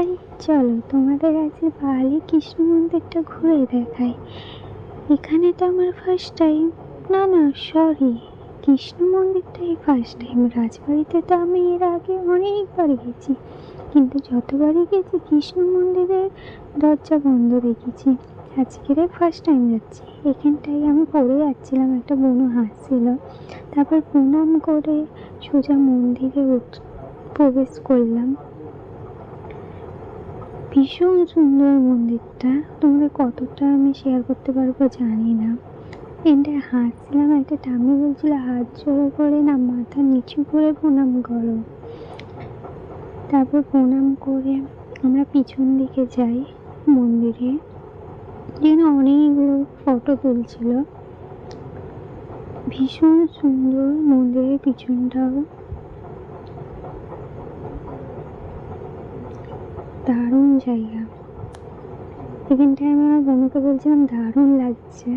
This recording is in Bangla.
হাই, চলো তোমাদের আজকে পাহাড়ি কৃষ্ণ মন্দিরটা ঘুরে দেখাই। এখানে তো আমার ফার্স্ট টাইম, না না সরি, কৃষ্ণ মন্দিরটাই ফার্স্ট টাইম। রাজবাড়িতে তো আমি এর আগে অনেকবার গেছি, কিন্তু যতবারই গেছি কৃষ্ণ মন্দিরের দরজা বন্ধ দেখেছি। আজকের ফার্স্ট টাইম যাচ্ছি। এখানটায় আমি পড়ে যাচ্ছিলাম, একটা বুনো হাসছিল। তারপর প্রণাম করে সোজা মন্দিরে প্রবেশ করলাম। ভীষণ সুন্দর মন্দিরটা, তোমরা কতটা আমি শেয়ার করতে পারবো জানি না। এটা হাসছিলাম, একটা ঠাম্মি বলছিল হাত জোড়ো করে না মাথা নিচু করে প্রণাম করো। তারপর প্রণাম করে আমরা পিছন দিকে যাই মন্দিরে, যেখানে অনেক লোক ফটো তুলছিল। ভীষণ সুন্দর মন্দিরের পিছনটাও, দারুণ জায়গা। এখানটায় আমি আমার বোনকে বলছিলাম দারুণ লাগছে।